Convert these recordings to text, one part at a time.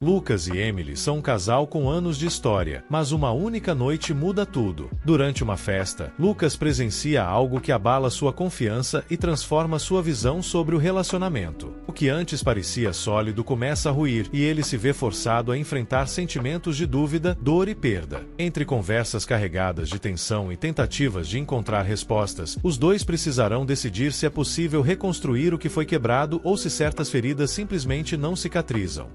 Lucas e Emily são um casal com anos de história, mas uma única noite muda tudo. Durante uma festa, Lucas presencia algo que abala sua confiança e transforma sua visão sobre o relacionamento. O que antes parecia sólido começa a ruir e ele se vê forçado a enfrentar sentimentos de dúvida, dor e perda. Entre conversas carregadas de tensão e tentativas de encontrar respostas, os dois precisarão decidir se é possível reconstruir o que foi quebrado ou se certas feridas simplesmente não cicatrizam.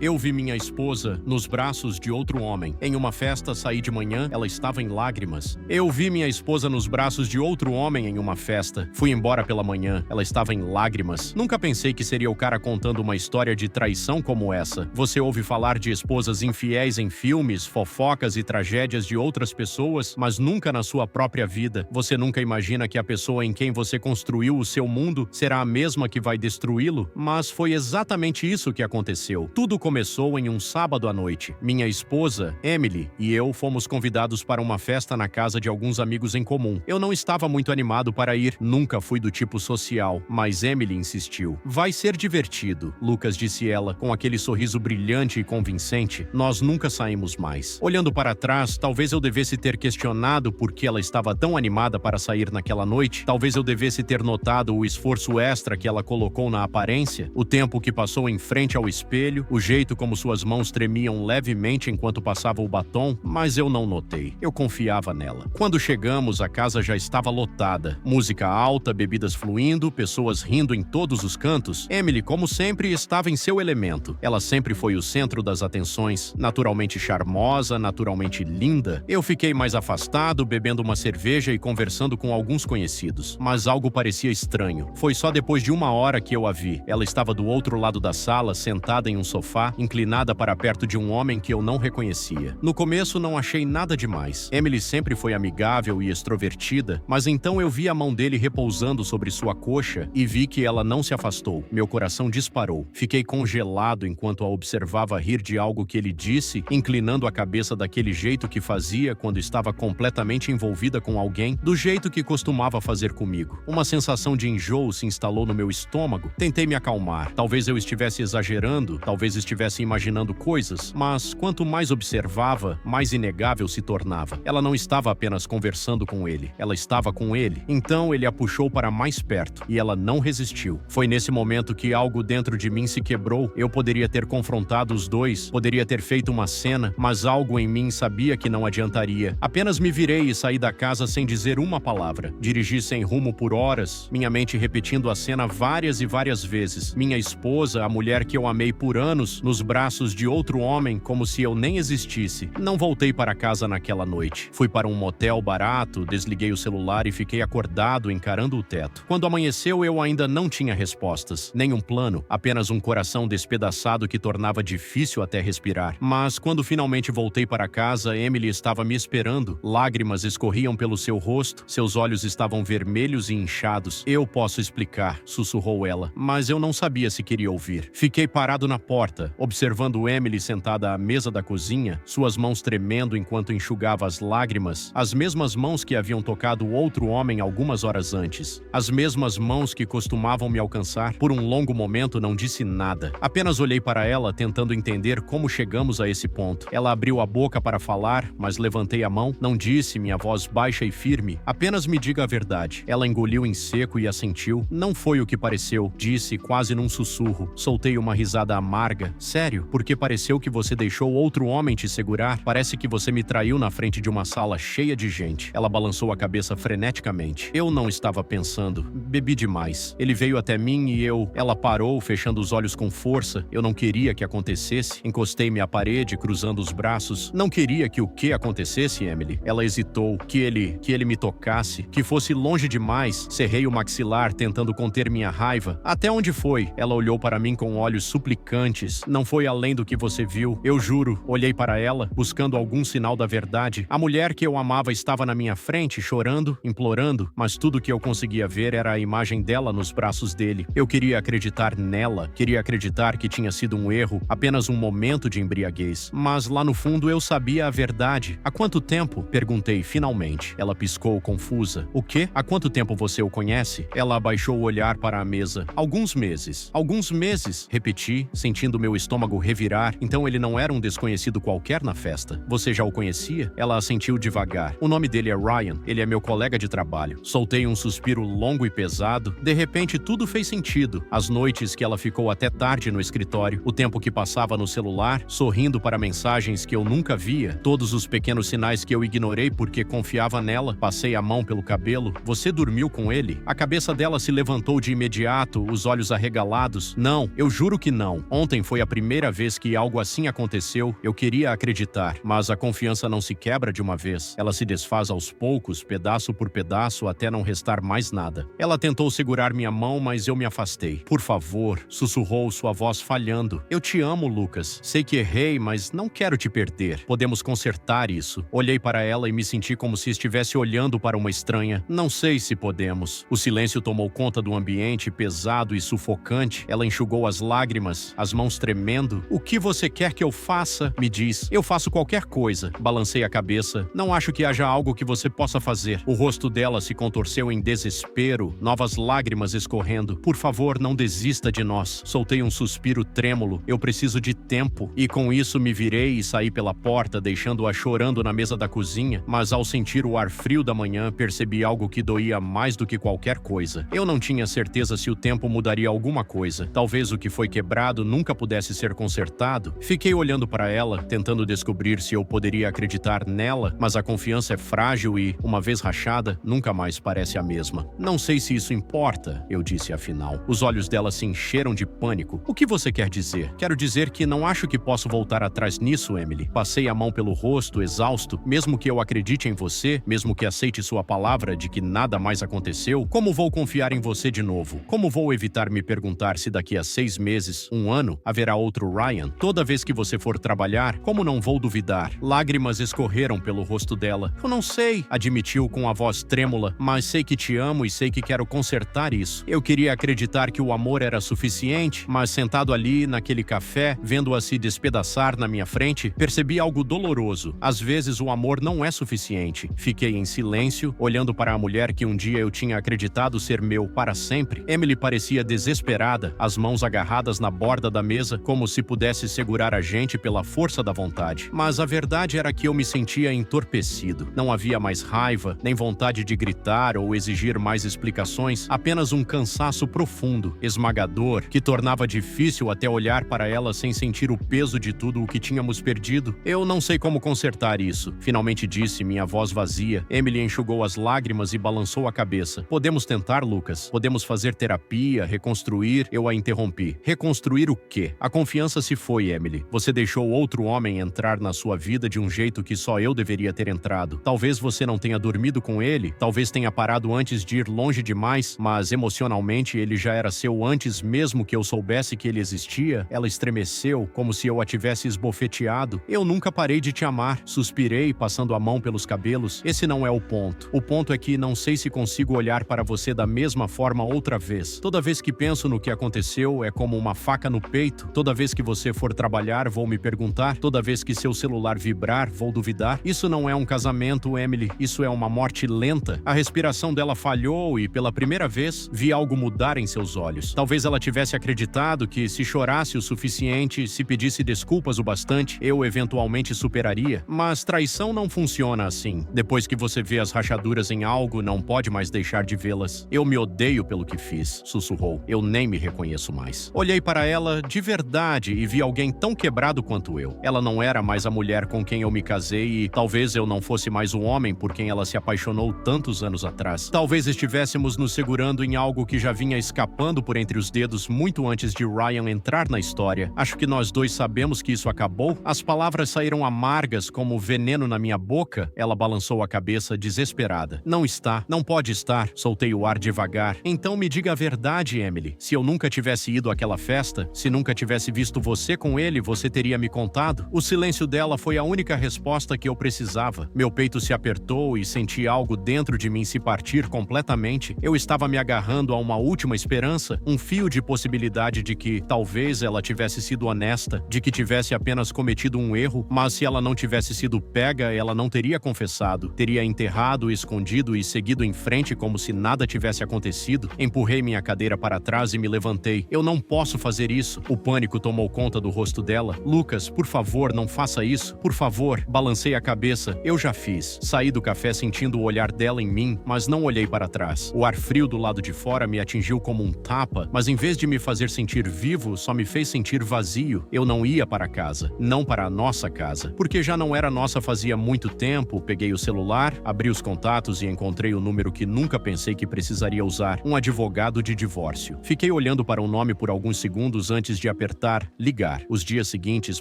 Eu vi minha esposa nos braços de outro homem. Em uma festa, saí de manhã, ela estava em lágrimas. Eu vi minha esposa nos braços de outro homem em uma festa. Fui embora pela manhã, ela estava em lágrimas. Nunca pensei que seria o cara contando uma história de traição como essa. Você ouve falar de esposas infiéis em filmes, fofocas e tragédias de outras pessoas, mas nunca na sua própria vida. Você nunca imagina que a pessoa em quem você construiu o seu mundo será a mesma que vai destruí-lo? Mas foi exatamente isso que aconteceu. Tudo começou em um sábado à noite. Minha esposa, Emily, e eu fomos convidados para uma festa na casa de alguns amigos em comum. Eu não estava muito animado para ir, nunca fui do tipo social, mas Emily insistiu. Vai ser divertido, Lucas disse ela, com aquele sorriso brilhante e convincente. Nós nunca saímos mais. Olhando para trás, talvez eu devesse ter questionado por que ela estava tão animada para sair naquela noite. Talvez eu devesse ter notado o esforço extra que ela colocou na aparência, o tempo que passou em frente ao espelho, o jeito como suas mãos tremiam levemente enquanto passava o batom, mas eu não notei. Eu confiava nela. Quando chegamos, a casa já estava lotada. Música alta, bebidas fluindo, pessoas rindo em todos os cantos. Emily, como sempre, estava em seu elemento. Ela sempre foi o centro das atenções, naturalmente charmosa, naturalmente linda. Eu fiquei mais afastado, bebendo uma cerveja e conversando com alguns conhecidos. Mas algo parecia estranho. Foi só depois de uma hora que eu a vi. Ela estava do outro lado da sala, sentada em um sofá, inclinada para perto de um homem que eu não reconhecia. No começo não achei nada demais. Emily sempre foi amigável e extrovertida, mas então eu vi a mão dele repousando sobre sua coxa e vi que ela não se afastou. Meu coração disparou. Fiquei congelado enquanto a observava rir de algo que ele disse, inclinando a cabeça daquele jeito que fazia quando estava completamente envolvida com alguém, do jeito que costumava fazer comigo. Uma sensação de enjoo se instalou no meu estômago. Tentei me acalmar. Talvez eu estivesse exagerando, talvez estivesse imaginando coisas, mas quanto mais observava, mais inegável se tornava. Ela não estava apenas conversando com ele, ela estava com ele. Então ele a puxou para mais perto e ela não resistiu. Foi nesse momento que algo dentro de mim se quebrou. Eu poderia ter confrontado os dois, poderia ter feito uma cena, mas algo em mim sabia que não adiantaria. Apenas me virei e saí da casa sem dizer uma palavra. Dirigi sem rumo por horas, minha mente repetindo a cena várias e várias vezes. Minha esposa, a mulher que eu amei por anos, nos braços de outro homem como se eu nem existisse. Não voltei para casa naquela noite. Fui para um motel barato, desliguei o celular e fiquei acordado encarando o teto. Quando amanheceu, eu ainda não tinha respostas, nem um plano, apenas um coração despedaçado que tornava difícil até respirar. Mas quando finalmente voltei para casa, Emily estava me esperando. Lágrimas escorriam pelo seu rosto, seus olhos estavam vermelhos e inchados. Eu posso explicar, sussurrou ela, mas eu não sabia se queria ouvir. Fiquei parado na porta, observando Emily sentada à mesa da cozinha, suas mãos tremendo enquanto enxugava as lágrimas, as mesmas mãos que haviam tocado outro homem algumas horas antes, as mesmas mãos que costumavam me alcançar. Por um longo momento não disse nada, apenas olhei para ela tentando entender como chegamos a esse ponto. Ela abriu a boca para falar, mas levantei a mão, não disse, minha voz baixa e firme, apenas me diga a verdade. Ela engoliu em seco e assentiu. Não foi o que pareceu, disse quase num sussurro. Soltei uma risada amarga. Sério, porque pareceu que você deixou outro homem te segurar? Parece que você me traiu na frente de uma sala cheia de gente. Ela balançou a cabeça freneticamente. Eu não estava pensando. Bebi demais. Ele veio até mim e eu... Ela parou, fechando os olhos com força. Eu não queria que acontecesse. Encostei-me à parede, cruzando os braços. Não queria que o que acontecesse, Emily. Ela hesitou. Que ele me tocasse. Que fosse longe demais. Cerrei o maxilar, tentando conter minha raiva. Até onde foi? Ela olhou para mim com olhos suplicantes. Não foi além do que você viu. Eu juro. Olhei para ela, buscando algum sinal da verdade. A mulher que eu amava estava na minha frente, chorando, implorando, mas tudo que eu conseguia ver era a imagem dela nos braços dele. Eu queria acreditar nela, queria acreditar que tinha sido um erro, apenas um momento de embriaguez. Mas lá no fundo eu sabia a verdade. Há quanto tempo? Perguntei finalmente. Ela piscou, confusa. O quê? Há quanto tempo você o conhece? Ela abaixou o olhar para a mesa. Alguns meses. Alguns meses, repeti, sentindo meu estômago revirar. Então ele não era um desconhecido qualquer na festa. Você já o conhecia? Ela assentiu devagar. O nome dele é Ryan. Ele é meu colega de trabalho. Soltei um suspiro longo e pesado. De repente tudo fez sentido. As noites que ela ficou até tarde no escritório, o tempo que passava no celular, sorrindo para mensagens que eu nunca via, todos os pequenos sinais que eu ignorei porque confiava nela. Passei a mão pelo cabelo. Você dormiu com ele? A cabeça dela se levantou de imediato, os olhos arregalados. Não, eu juro que não. Ontem foi a primeira vez que algo assim aconteceu. Eu queria acreditar, mas a confiança não se quebra de uma vez. Ela se desfaz aos poucos, pedaço por pedaço, até não restar mais nada. Ela tentou segurar minha mão, mas eu me afastei. Por favor, sussurrou, sua voz falhando. Eu te amo, Lucas. Sei que errei, mas não quero te perder. Podemos consertar isso. Olhei para ela e me senti como se estivesse olhando para uma estranha. Não sei se podemos. O silêncio tomou conta do ambiente, pesado e sufocante. Ela enxugou as lágrimas, as mãos tremendo. O que você quer que eu faça? Me diz. Eu faço qualquer coisa. Balancei a cabeça. Não acho que haja algo que você possa fazer. O rosto dela se contorceu em desespero, novas lágrimas escorrendo. Por favor, não desista de nós. Soltei um suspiro trêmulo. Eu preciso de tempo. E com isso me virei e saí pela porta, deixando-a chorando na mesa da cozinha. Mas ao sentir o ar frio da manhã, percebi algo que doía mais do que qualquer coisa. Eu não tinha certeza se o tempo mudaria alguma coisa. Talvez o que foi quebrado nunca pudesse ser consertado. Fiquei olhando para ela, tentando descobrir se eu poderia acreditar nela, mas a confiança é frágil e, uma vez rachada, nunca mais parece a mesma. Não sei se isso importa, eu disse afinal. Os olhos dela se encheram de pânico. O que você quer dizer? Quero dizer que não acho que posso voltar atrás nisso, Emily. Passei a mão pelo rosto, exausto. Mesmo que eu acredite em você, mesmo que aceite sua palavra de que nada mais aconteceu, como vou confiar em você de novo? Como vou evitar me perguntar se daqui a 6 meses, um ano, haverá outro Ryan? Toda vez que você for trabalhar, como não vou duvidar? Lágrimas escorreram pelo rosto dela. Eu não sei, admitiu com a voz trêmula, mas sei que te amo e sei que quero consertar isso. Eu queria acreditar que o amor era suficiente, mas sentado ali, naquele café, vendo-a se despedaçar na minha frente, percebi algo doloroso. Às vezes o amor não é suficiente. Fiquei em silêncio, olhando para a mulher que um dia eu tinha acreditado ser meu para sempre. Emily parecia desesperada, as mãos agarradas na borda da mesa, como se pudesse segurar a gente pela força da vontade. Mas a verdade era que eu me sentia entorpecido. Não havia mais raiva, nem vontade de gritar ou exigir mais explicações, apenas um cansaço profundo, esmagador, que tornava difícil até olhar para ela sem sentir o peso de tudo o que tínhamos perdido. Eu não sei como consertar isso, finalmente disse, minha voz vazia. Emily enxugou as lágrimas e balançou a cabeça. Podemos tentar, Lucas. Podemos fazer terapia, reconstruir. Eu a interrompi. Reconstruir o quê? A confiança se foi, Emily. Você deixou outro homem entrar na sua vida de um jeito que só eu deveria ter entrado. Talvez você não tenha dormido com ele, talvez tenha parado antes de ir longe demais, mas emocionalmente ele já era seu antes mesmo que eu soubesse que ele existia. Ela estremeceu, como se eu a tivesse esbofeteado. Eu nunca parei de te amar. Suspirei, passando a mão pelos cabelos. Esse não é o ponto. O ponto é que não sei se consigo olhar para você da mesma forma outra vez. Toda vez que penso no que aconteceu, é como uma faca no peito. Toda vez que você for trabalhar, vou me perguntar. Toda vez que seu celular vibrar, vou duvidar. Isso não é um casamento, Emily. Isso é uma morte lenta. A respiração dela falhou e, pela primeira vez, vi algo mudar em seus olhos. Talvez ela tivesse acreditado que, se chorasse o suficiente, se pedisse desculpas o bastante, eu eventualmente superaria. Mas traição não funciona assim. Depois que você vê as rachaduras em algo, não pode mais deixar de vê-las. Eu me odeio pelo que fiz, sussurrou. Eu nem me reconheço mais. Olhei para ela de verdade e vi alguém tão quebrado quanto eu. Ela não era mais a mulher com quem eu me casei e talvez eu não fosse mais o homem por quem ela se apaixonou tantos anos atrás. Talvez estivéssemos nos segurando em algo que já vinha escapando por entre os dedos muito antes de Ryan entrar na história. Acho que nós dois sabemos que isso acabou. As palavras saíram amargas como veneno na minha boca. Ela balançou a cabeça desesperada. Não está, não pode estar. Soltei o ar devagar. Então me diga a verdade, Emily. Se eu nunca tivesse ido àquela festa, se nunca tivesse tivesse visto você com ele, você teria me contado? O silêncio dela foi a única resposta que eu precisava. Meu peito se apertou e senti algo dentro de mim se partir completamente. Eu estava me agarrando a uma última esperança, um fio de possibilidade de que talvez ela tivesse sido honesta, de que tivesse apenas cometido um erro, mas se ela não tivesse sido pega, ela não teria confessado, teria enterrado, escondido e seguido em frente como se nada tivesse acontecido. Empurrei minha cadeira para trás e me levantei. Eu não posso fazer isso. O pânico tomou conta do rosto dela. Lucas, por favor, não faça isso. Por favor. Balancei a cabeça. Eu já fiz. Saí do café sentindo o olhar dela em mim, mas não olhei para trás. O ar frio do lado de fora me atingiu como um tapa, mas em vez de me fazer sentir vivo, só me fez sentir vazio. Eu não ia para casa. Não para a nossa casa. Porque já não era nossa fazia muito tempo. Peguei o celular, abri os contatos e encontrei o número que nunca pensei que precisaria usar. Um advogado de divórcio. Fiquei olhando para o nome por alguns segundos antes de apertar ligar. Os dias seguintes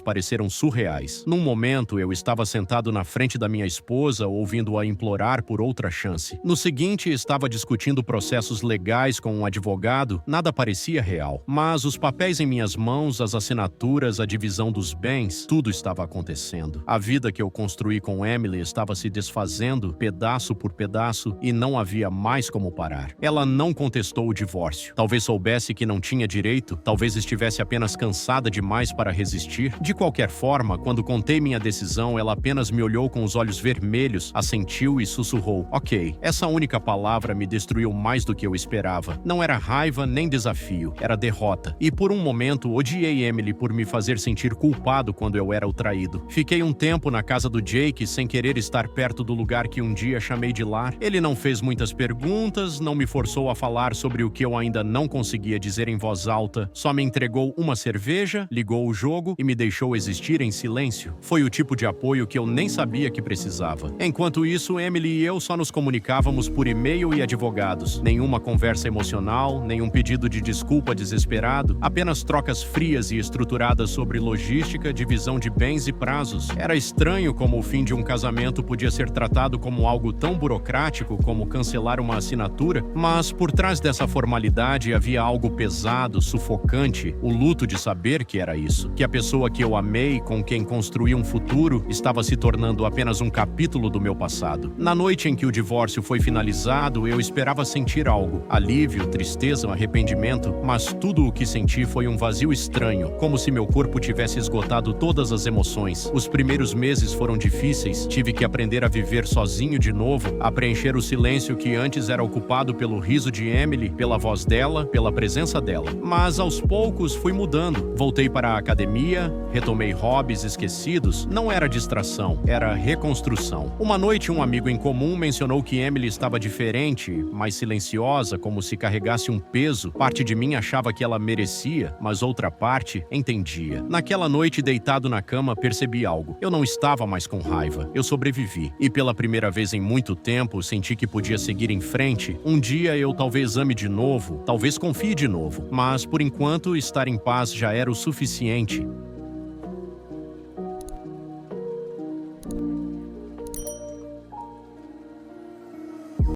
pareceram surreais. Num momento, eu estava sentado na frente da minha esposa, ouvindo-a implorar por outra chance. No seguinte, estava discutindo processos legais com um advogado. Nada parecia real. Mas os papéis em minhas mãos, as assinaturas, a divisão dos bens, tudo estava acontecendo. A vida que eu construí com Emily estava se desfazendo, pedaço por pedaço, e não havia mais como parar. Ela não contestou o divórcio. Talvez soubesse que não tinha direito, talvez estivesse apenas cansada demais para resistir. De qualquer forma, quando contei minha decisão, ela apenas me olhou com os olhos vermelhos, assentiu e sussurrou: "Ok." Essa única palavra me destruiu mais do que eu esperava. Não era raiva nem desafio, era derrota. E por um momento, odiei Emily por me fazer sentir culpado quando eu era o traído. Fiquei um tempo na casa do Jake sem querer estar perto do lugar que um dia chamei de lar. Ele não fez muitas perguntas, não me forçou a falar sobre o que eu ainda não conseguia dizer em voz alta, só me entregou uma cerveja, ligou o jogo e me deixou existir em silêncio. Foi o tipo de apoio que eu nem sabia que precisava. Enquanto isso, Emily e eu só nos comunicávamos por e-mail e advogados. Nenhuma conversa emocional, nenhum pedido de desculpa desesperado, apenas trocas frias e estruturadas sobre logística, divisão de bens e prazos. Era estranho como o fim de um casamento podia ser tratado como algo tão burocrático como cancelar uma assinatura, mas por trás dessa formalidade havia algo pesado, sufocante, o luto de saber que era isso, que a pessoa que eu amei, com quem construí um futuro, estava se tornando apenas um capítulo do meu passado. Na noite em que o divórcio foi finalizado, eu esperava sentir algo, alívio, tristeza, arrependimento, mas tudo o que senti foi um vazio estranho, como se meu corpo tivesse esgotado todas as emoções. Os primeiros meses foram difíceis, tive que aprender a viver sozinho de novo, a preencher o silêncio que antes era ocupado pelo riso de Emily, pela voz dela, pela presença dela. Mas aos poucos fui mudando. Voltei para a academia, retomei hobbies esquecidos. Não era distração, era reconstrução. Uma noite, um amigo em comum mencionou que Emily estava diferente, mais silenciosa, como se carregasse um peso. Parte de mim achava que ela merecia, mas outra parte entendia. Naquela noite, deitado na cama, percebi algo. Eu não estava mais com raiva. Eu sobrevivi. E pela primeira vez em muito tempo, senti que podia seguir em frente. Um dia eu talvez ame de novo, talvez confie de novo. Mas, por enquanto, estar em paz já era o suficiente.